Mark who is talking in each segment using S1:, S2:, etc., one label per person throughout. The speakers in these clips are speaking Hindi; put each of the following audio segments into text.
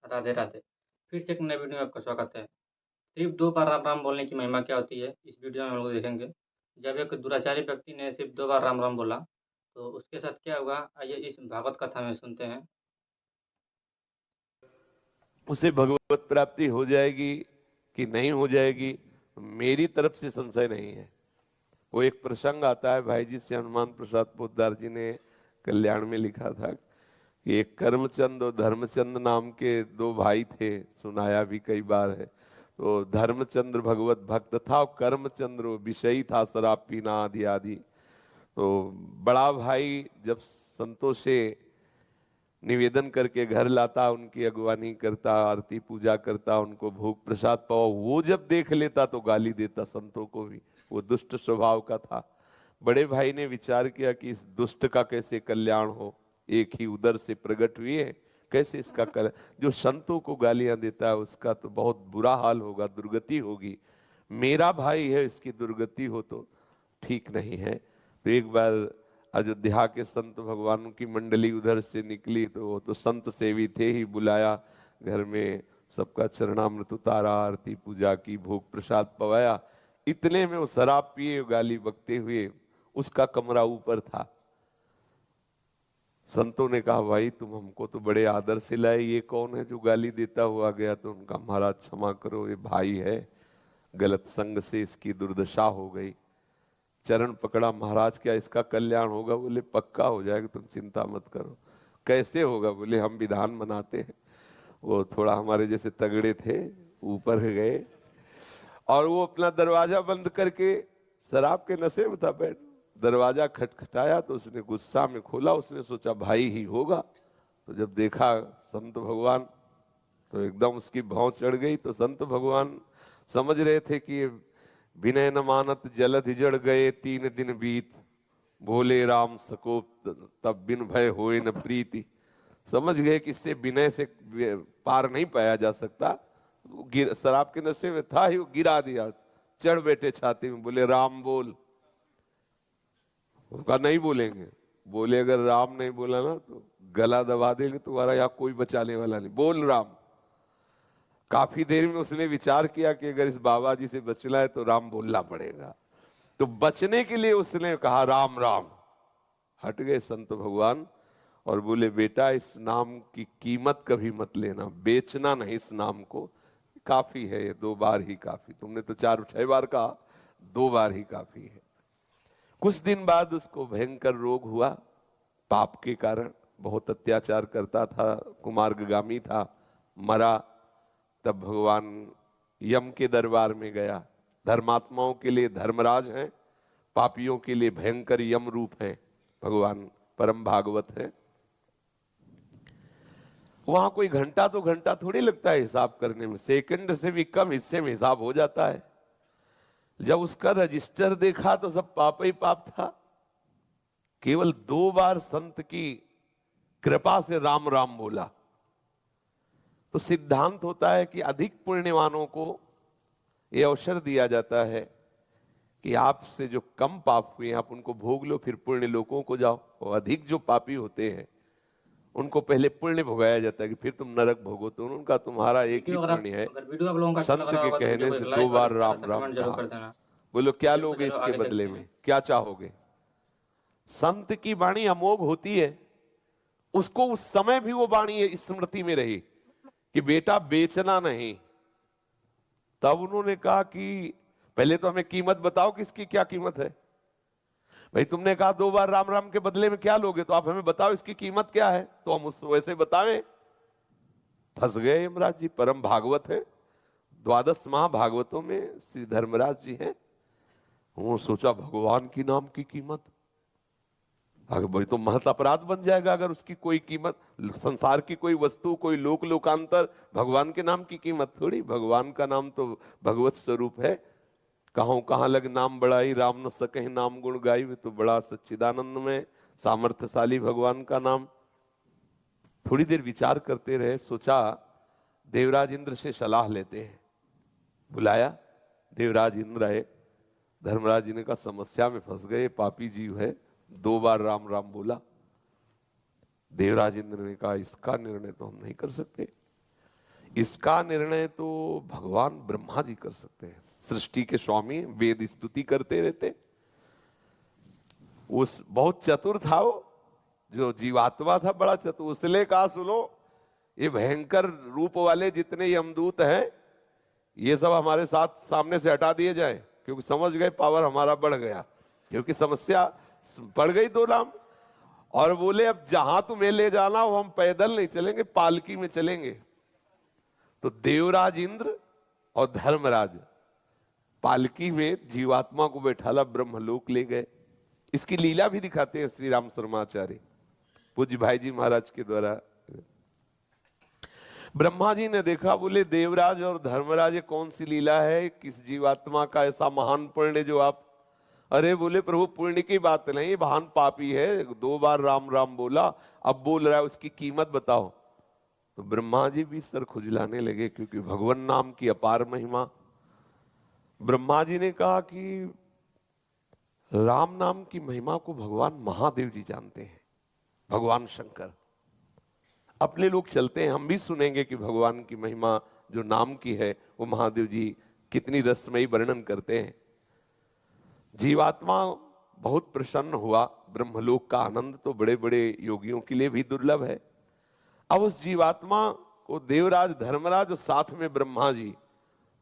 S1: राधे, राधे। फिर से एक नए वीडियो में आपका स्वागत है। सिर्फ़ 2 बार राम, राम बोलने की महिमा क्या होती है, इस वीडियो में हम लोग देखेंगे। जब एक दुराचारी व्यक्ति ने सिर्फ़ 2 बार राम, राम बोला, तो उसके साथ क्या हुआ, आइए इस भागवत कथा में सुनते हैं।
S2: उसे भगवत प्राप्ति हो जाएगी कि नहीं हो जाएगी, मेरी तरफ से संशय नहीं है। वो एक प्रसंग आता है, भाई जी से हनुमान प्रसाद पोद्दार जी ने कल्याण में लिखा था कि एक कर्मचंद और धर्मचंद नाम के दो भाई थे, सुनाया भी कई बार है। तो धर्मचंद्र भगवत भक्त था और कर्मचंद्र विषयी था, शराब पीना आदि आदि। तो बड़ा भाई जब संतों से निवेदन करके घर लाता, उनकी अगवानी करता, आरती पूजा करता, उनको भोग प्रसाद पावा, वो जब देख लेता तो गाली देता संतों को भी। वो दुष्ट स्वभाव का था। बड़े भाई ने विचार किया कि इस दुष्ट का कैसे कल्याण हो, एक ही उदर से प्रकट हुए हैं, कैसे इसका जो संतों को गालियां देता है उसका तो बहुत बुरा हाल होगा, दुर्गति होगी। मेरा भाई है, इसकी दुर्गति हो तो ठीक नहीं है। तो एक बार अयोध्या के संत भगवानों की मंडली उधर से निकली, तो वो तो संत सेवी थे ही, बुलाया घर में, सबका चरणामृत उतारा, आरती पूजा की, भोग प्रसाद पवाया। इतने में वो शराब पिए गाली बकते हुए, उसका कमरा ऊपर था। संतों ने कहा भाई तुम हमको तो बड़े आदर से लाए, ये कौन है जो गाली देता हुआ गया? तो उनका महाराज क्षमा करो, ये भाई है, गलत संग से इसकी दुर्दशा हो गई। चरण पकड़ा, महाराज क्या इसका कल्याण होगा? बोले पक्का हो जाएगा, तुम चिंता मत करो। कैसे होगा? बोले हम विधान बनाते हैं। वो थोड़ा हमारे जैसे तगड़े थे, ऊपर गए और वो अपना दरवाजा बंद करके, शराब के नशे में था बैठ, दरवाजा खटखटाया तो उसने गुस्सा में खोला, उसने सोचा भाई ही होगा। तो जब देखा संत भगवान, तो एकदम उसकी भौं चढ़ गई। तो संत भगवान समझ रहे थे कि ये विनय न मानत जलधि जड़ गए 3 दिन बीत, भोले राम सकोप तब बिन भय होए न प्रीति। समझ गए कि इससे विनय से पार नहीं पाया जा सकता। शराब के नशे में था ही, वो गिरा दिया, चढ़ बैठे छाती में, बोले राम बोल। उनका नहीं बोलेंगे, बोले अगर राम नहीं बोला ना तो गला दबा देंगे तुम्हारा, यहाँ कोई बचाने वाला नहीं, बोल राम। काफी देर में उसने विचार किया कि अगर इस बाबा जी से बचना है तो राम बोलना पड़ेगा। तो बचने के लिए उसने कहा राम राम। हट गए संत भगवान और बोले बेटा इस नाम की कीमत कभी मत लेना, बेचना नहीं इस नाम को, काफी है ये 2 बार ही काफी, तुमने तो 4-6 बार कहा, 2 बार ही काफी है। कुछ दिन बाद उसको भयंकर रोग हुआ, पाप के कारण, बहुत अत्याचार करता था, कुमार्गामी था, मरा। तब भगवान यम के दरबार में गया। धर्मात्माओं के लिए धर्मराज हैं, पापियों के लिए भयंकर यम रूप है भगवान, परम भागवत है। वहां कोई घंटा 2 घंटा थोड़ी लगता है हिसाब करने में, सेकंड से भी कम हिस्से में हिसाब हो जाता है। जब उसका रजिस्टर देखा तो सब पाप ही पाप था। केवल 2 बार संत की कृपा से राम राम बोला। तो सिद्धांत होता है कि अधिक पुण्यवानों को यह अवसर दिया जाता है कि आपसे जो कम पाप हुए आप उनको भोग लो, फिर पुण्य लोकों को जाओ। और अधिक जो पापी होते हैं उनको पहले पुण्य भोगाया जाता है कि फिर तुम नरक भोगो। तो उनका तुम्हारा एक ही पुण्य है।
S1: अगर वीडियो आप लोगों को अच्छा लग
S2: संत
S1: रहा
S2: के
S1: होगा तो वीडियो
S2: कहने
S1: को एक
S2: से 2
S1: लाइक और
S2: बार
S1: एक प्यारा
S2: राम
S1: सा
S2: राम
S1: कमेंट जरूर
S2: कहा।
S1: कर देना।
S2: बोलो क्या
S1: वीडियो को
S2: लोगे
S1: चलो
S2: इसके
S1: आगे
S2: बदले
S1: देखते
S2: में,
S1: हैं।
S2: क्या चाहोगे? संत की वाणी अमोघ होती है। उसको उस समय भी वो वाणी स्मृति में रही कि बेटा बेचना नहीं। तब उन्होंने कहा कि पहले तो हमें कीमत बताओ कि इसकी क्या कीमत है। भाई तुमने कहा 2 बार राम राम के बदले में क्या लोगे, तो आप हमें बताओ इसकी कीमत क्या है, तो हम उस वैसे बतावें। फंस गए यमराज जी, परम भागवत है, 12 महाभागवतों में श्री धर्मराज जी हैं। वो सोचा भगवान की नाम की कीमत, अगर भाई तो महत अपराध बन जाएगा अगर उसकी कोई कीमत, संसार की कोई वस्तु, कोई लोक लोकांतर, भगवान के नाम की कीमत थोड़ी। भगवान का नाम तो भगवत स्वरूप है। कहां कहां लग नाम बड़ाई, राम न सके नाम गुण गाई। वे तो बड़ा सच्चिदानंद में सामर्थ्यशाली भगवान का नाम। थोड़ी देर विचार करते रहे, सोचा देवराज इंद्र से सलाह लेते हैं। बुलाया, देवराज इंद्र आए। धर्मराज जी ने कहा समस्या में फंस गए, पापी जीव है, 2 बार राम राम बोला। देवराज इंद्र ने कहा इसका निर्णय तो हम नहीं कर सकते। इसका निर्णय तो भगवान ब्रह्मा जी कर सकते हैं। सृष्टि के स्वामी, वेद स्तुति करते रहते। उस बहुत चतुर था वो, जो जीवात्मा था बड़ा चतुर। उसने कहा सुनो, ये भयंकर रूप वाले जितने यमदूत हैं, ये सब हमारे साथ सामने से हटा दिए जाए, क्योंकि समझ गए पावर हमारा बढ़ गया, क्योंकि समस्या बढ़ गई 2 नाम। और बोले अब जहां तुम्हें ले जाना हो, हम पैदल नहीं चलेंगे, पालकी में चलेंगे। तो देवराज इंद्र और धर्मराज पालकी में जीवात्मा को बैठाला, ब्रह्मलोक ले गए। इसकी लीला भी दिखाते हैं श्री राम शर्माचार्य पूज्य भाई जी महाराज के द्वारा। ब्रह्मा जी ने देखा, बोले देवराज और धर्मराज ये कौन सी लीला है, किस जीवात्मा का ऐसा महान पुण्य जो आप। अरे बोले प्रभु पुण्य की बात नहीं, महान पापी है, 2 बार राम राम बोला, अब बोल रहा है, उसकी कीमत बताओ। तो ब्रह्मा जी भी सर खुजलाने लगे, क्योंकि भगवान नाम की अपार महिमा। ब्रह्मा जी ने कहा कि राम नाम की महिमा को भगवान महादेव जी जानते हैं, भगवान शंकर। अपने लोग चलते हैं, हम भी सुनेंगे कि भगवान की महिमा जो नाम की है वो महादेव जी कितनी रसमयी वर्णन करते हैं। जीवात्मा बहुत प्रसन्न हुआ। ब्रह्मलोक का आनंद तो बड़े बड़े योगियों के लिए भी दुर्लभ है। अब उस जीवात्मा को देवराज धर्मराज और साथ में ब्रह्मा जी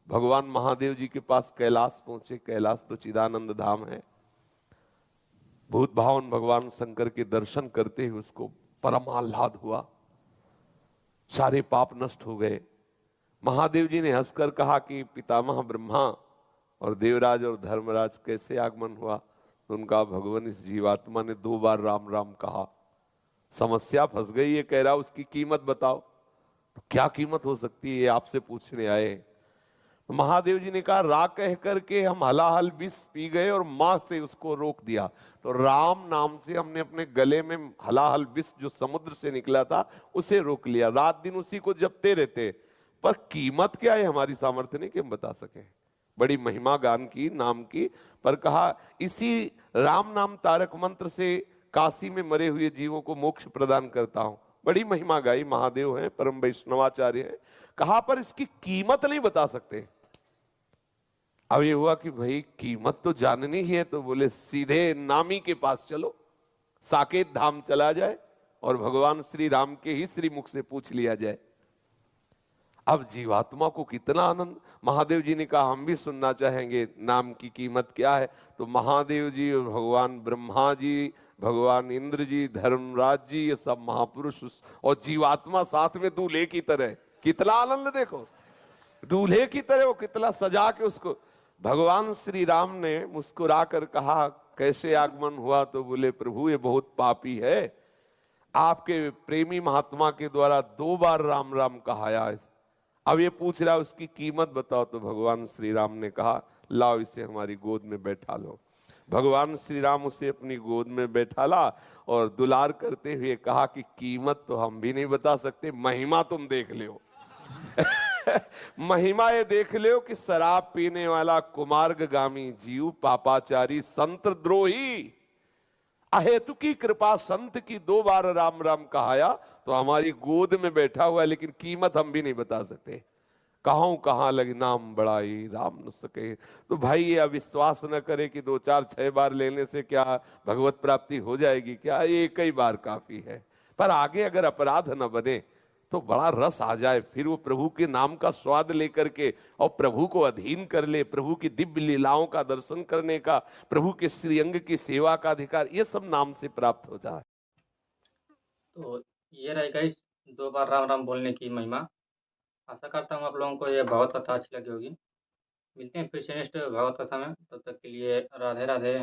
S2: भगवान महादेव जी के पास कैलाश पहुंचे। कैलाश तो चिदानंद धाम है। भूत भावन भगवान शंकर के दर्शन करते ही उसको परम आह्लाद हुआ, सारे पाप नष्ट हो गए। महादेव जी ने हंसकर कहा कि पितामह ब्रह्मा और देवराज और धर्मराज कैसे आगमन हुआ। तो उनका भगवान इस जीवात्मा ने 2 बार राम राम कहा, समस्या फंस गई, ये कह रहा उसकी कीमत बताओ। तो क्या कीमत हो सकती है, ये आपसे पूछने आए। तो महादेव जी ने कहा रा कह करके हम हलाहल विष पी गए और मां से उसको रोक दिया। तो राम नाम से हमने अपने गले में हलाहल विष जो समुद्र से निकला था उसे रोक लिया। रात दिन उसी को जपते रहते, पर कीमत क्या है हमारी सामर्थ्य नहीं कि हम बता सके। बड़ी महिमा गान की नाम की, पर कहा इसी राम नाम तारक मंत्र से काशी में मरे हुए जीवों को मोक्ष प्रदान करता हूं। बड़ी महिमा गाई, महादेव हैं, परम वैष्णवाचार्य हैं। कहा पर इसकी कीमत नहीं बता सकते। अब ये हुआ कि भाई कीमत तो जाननी ही है, तो बोले सीधे नामी के पास चलो, साकेत धाम चला जाए और भगवान श्री राम के ही श्री मुख से पूछ लिया जाए। अब जीवात्मा को कितना आनंद। महादेव जी ने कहा हम भी सुनना चाहेंगे, नाम की कीमत क्या है। तो महादेव जी और भगवान ब्रह्मा जी, भगवान इंद्र जी, धर्मराज जी, ये सब महापुरुष और जीवात्मा साथ में दूल्हे की तरह, कितना आनंद देखो, दूल्हे की तरह वो कितना सजा के उसको। भगवान श्री राम ने मुस्कुरा कर कहा कैसे आगमन हुआ। तो बोले प्रभु ये बहुत पापी है, आपके प्रेमी महात्मा के द्वारा 2 बार राम राम कहाया। अब ये पूछ रहा उसकी कीमत बताओ। तो भगवान श्री राम ने कहा लाओ इसे हमारी गोद में बैठा लो। भगवान श्री राम उसे अपनी गोद में बैठाला और दुलार करते हुए कहा कि कीमत तो हम भी नहीं बता सकते, महिमा तुम देख लो। महिमा ये देख लो कि शराब पीने वाला कुमार्गामी जीव, पापाचारी, संत द्रोही, अहेतु की कृपा संत की 2 बार राम राम कहाया तो हमारी गोद में बैठा हुआ है, लेकिन कीमत हम भी नहीं बता सकते। कहां लगी नाम बड़ाई राम न सके। तो भाई ये अविश्वास न करे कि 2 4 6 बार लेने से क्या भगवत प्राप्ति हो जाएगी, क्या एक ही बार काफी है। पर आगे अगर अपराध न बने तो बड़ा रस आ जाए, फिर वो प्रभु के नाम का स्वाद लेकर के और प्रभु को अधीन कर ले, प्रभु की दिव्य लीलाओं का दर्शन करने का, प्रभु के श्रीअंग की सेवा का अधिकार, ये सब नाम से प्राप्त हो जाए।
S1: तो ये रहेगा इस 2 बार राम राम बोलने की महिमा। आशा करता हूँ आप लोगों को यह भागवत कथा अच्छी लगी होगी। मिलते हैं फिर से नेक्स्ट भागवत कथा में, तब तक के लिए राधे राधे।